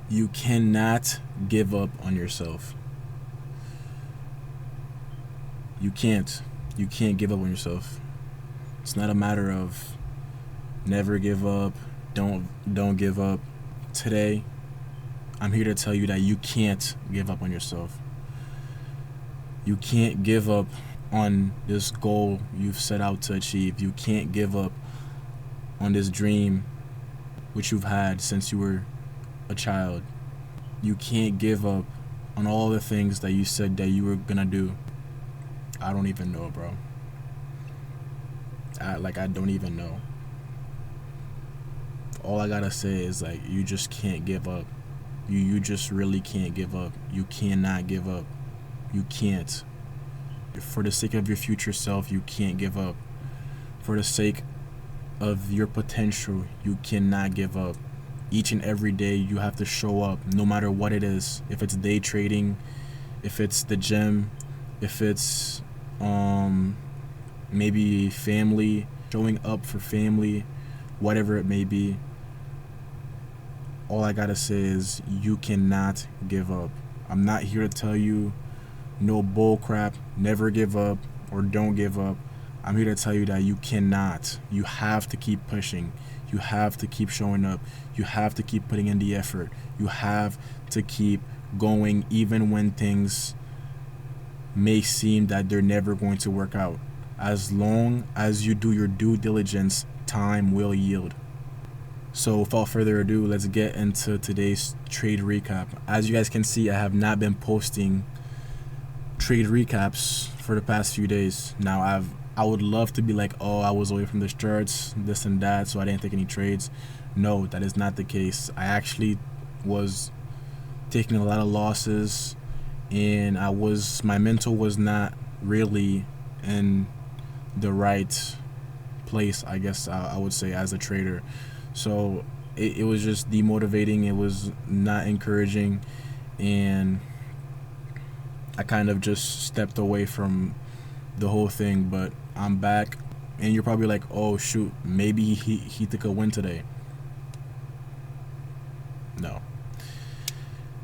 You cannot give up on yourself. You can't. You can't give up on yourself. It's not a matter of never give up, don't give up. Today, I'm here to tell you that you can't give up on yourself. You can't give up on this goal you've set out to achieve. You can't give up on this dream which you've had since you were a child. You can't give up on all the things that you said that you were gonna do. I don't even know, bro. I don't even know. All I gotta say is like you just can't give up. You just really can't give up. You cannot give up. You can't. For the sake of your future self, you can't give up. For the sake of your potential, you cannot give up. Each and every day you have to show up, no matter what it is. If it's day trading, if it's the gym, if it's maybe family, showing up for family, whatever it may be. All I gotta say is you cannot give up. I'm not here to tell you no bull crap, never give up or don't give up. I'm here to tell you that you cannot. You have to keep pushing. You have to keep showing up. You have to keep putting in the effort. You have to keep going even when things may seem that they're never going to work out. As long as you do your due diligence, time will yield. So without further ado, let's get into today's trade recap. As you guys can see, I have not been posting trade recaps for the past few days. Now I would love to be like, oh, I was away from the charts, this and that, so I didn't take any trades. No, that is not the case. I actually was taking a lot of losses, and my mental was not really in the right place, I guess I would say, as a trader. So it was just demotivating. It was not encouraging, and I kind of just stepped away from the whole thing. But I'm back, and you're probably like, oh shoot, maybe he took a win today. No.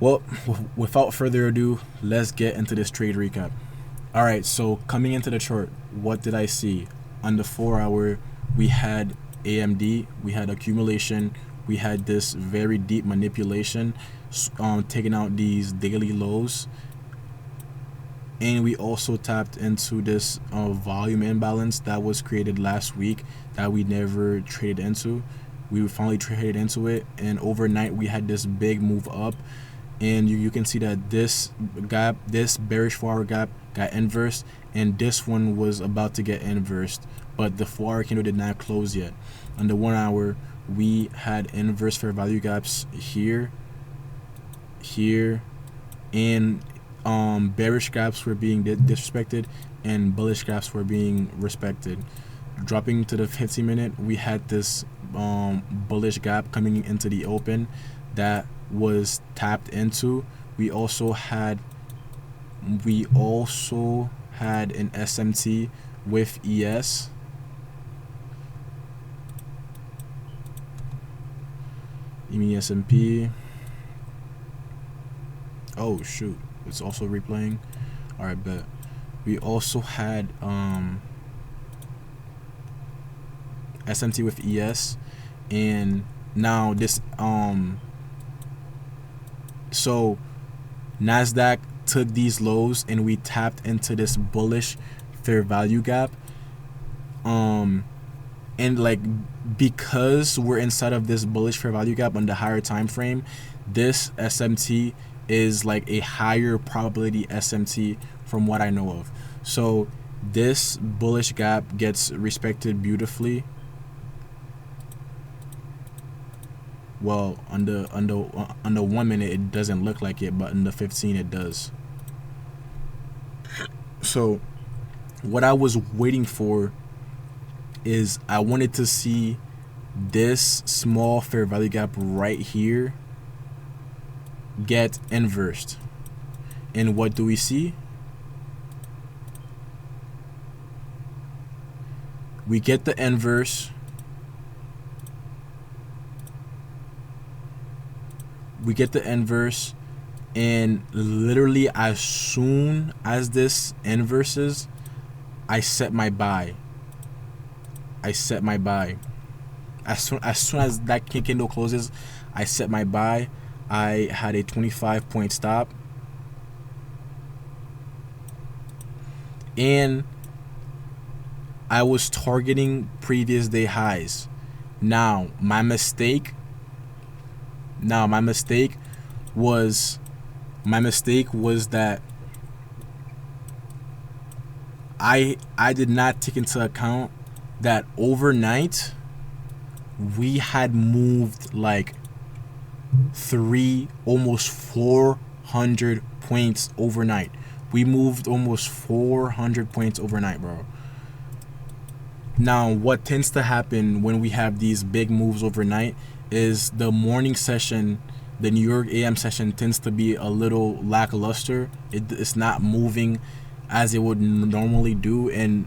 Well, without further ado, let's get into this trade recap. All right, so coming into the chart, what did I see? On the 4-hour, we had AMD, we had accumulation, we had this very deep manipulation, taking out these daily lows, and we also tapped into this volume imbalance that was created last week that we never traded into. We finally traded into it, and overnight we had this big move up, and you can see that this gap, this bearish 4-hour gap, got inversed, and this one was about to get inversed, but the 4-hour candle did not close yet. On the 1-hour, we had inverse fair value gaps here, and bearish gaps were being disrespected, and bullish gaps were being respected. Dropping to the 15-minute, we had this bullish gap coming into the open that was tapped into. We also had an SMT with ES. EMI-SMP. Oh shoot, it's also replaying. Alright, bet. We also had SMT with ES, and now this so Nasdaq took these lows and we tapped into this bullish fair value gap, and like because we're inside of this bullish fair value gap on the higher time frame, this SMT is like a higher probability SMT from what I know of. So this bullish gap gets respected beautifully. Well, on the 1 minute it doesn't look like it, but in the 15 it does. So what I was waiting for is I wanted to see this small fair value gap right here get inversed. And what do we see? We get the inverse. we get the inverse, and literally as soon as this inverses, I set my buy. As soon as that candle closes, I set my buy. I had a 25-point stop, and I was targeting previous day highs. Now my mistake was that I did not take into account that overnight we had moved like almost 400 points overnight. We moved almost 400 points overnight, bro. Now, what tends to happen when we have these big moves overnight is the morning session, the New York AM session, tends to be a little lackluster. It's not moving as it would normally do, and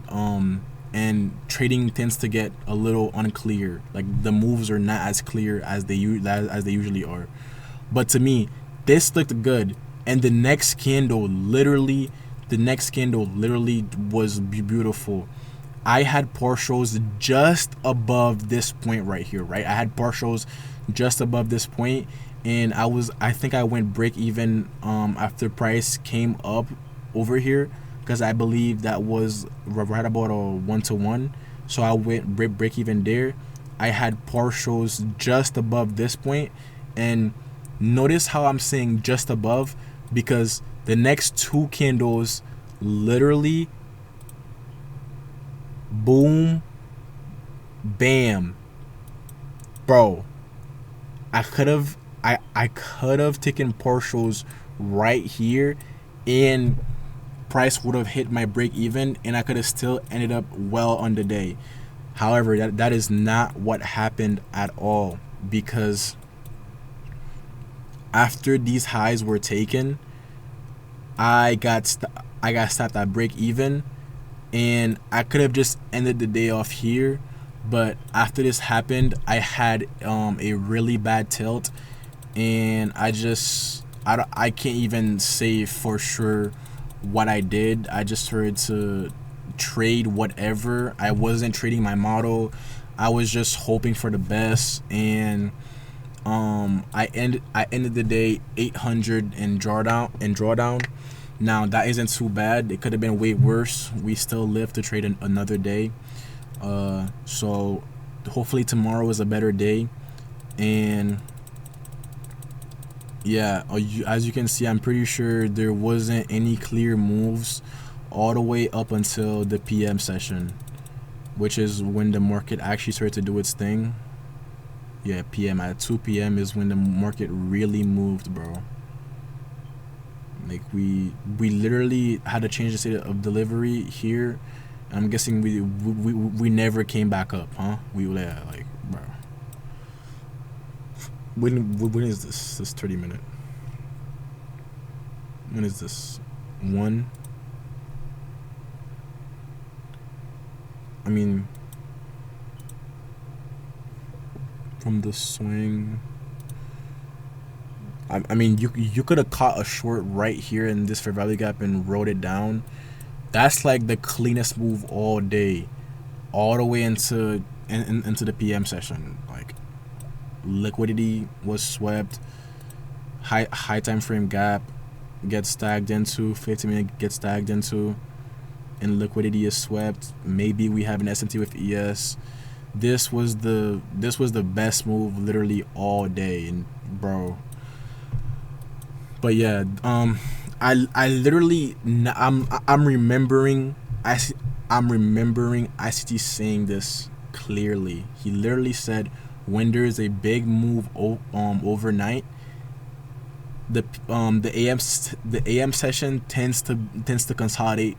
trading tends to get a little unclear. Like the moves are not as clear as they usually are. But to me, this looked good, and the next candle literally was beautiful. I had partials just above this point right here, right? I had partials just above this point, and I think I went break even after price came up over here, because I believe that was right about a 1-to-1. So I went break even there. I had partials just above this point, and notice how I'm saying just above, because the next two candles literally boom, bam, bro. I could have taken partials right here, and price would have hit my break even, and I could have still ended up well on the day. However, that is not what happened at all, because after these highs were taken, I got stopped at break even, and I could have just ended the day off here. But after this happened, I had a really bad tilt, and I can't even say for sure what I did. I just started to trade whatever. I wasn't trading my model. I was just hoping for the best, and I ended the day 800 in drawdown. Now that isn't too bad. It could have been way worse. We still live to trade another day. So hopefully tomorrow is a better day. And yeah, as you can see, I'm pretty sure there wasn't any clear moves all the way up until the PM session, which is when the market actually started to do its thing. Yeah, PM at 2 PM is when the market really moved, bro. Like we literally had to change the state of delivery here. I'm guessing we never came back up, huh? Like, bro. When is this? This 30 minute. When is this? 1. I mean, from the swing. I mean, you could have caught a short right here in this fair value gap and rode it down. That's like the cleanest move all day, all the way into the PM session. Like, liquidity was swept. High time frame gap gets tagged into. 50-minute gets tagged into, and liquidity is swept. Maybe we have an SMT with ES. This was the best move literally all day, and bro. But yeah, I literally I'm remembering ICT saying this clearly. He literally said when there is a big move overnight, the AM session tends to consolidate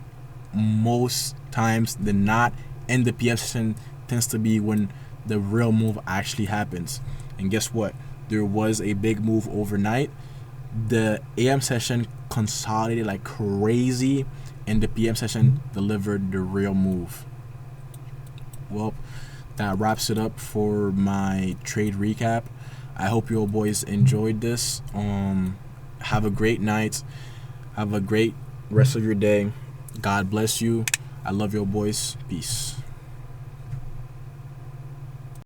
most times than not, and the PM session tends to be when the real move actually happens. And guess what? There was a big move overnight. The AM session consolidated like crazy, and the PM session delivered the real move. Well, that wraps it up for my trade recap. I hope your boys enjoyed this. Have a great night. Have a great rest of your day. God bless you. I love your boys. Peace.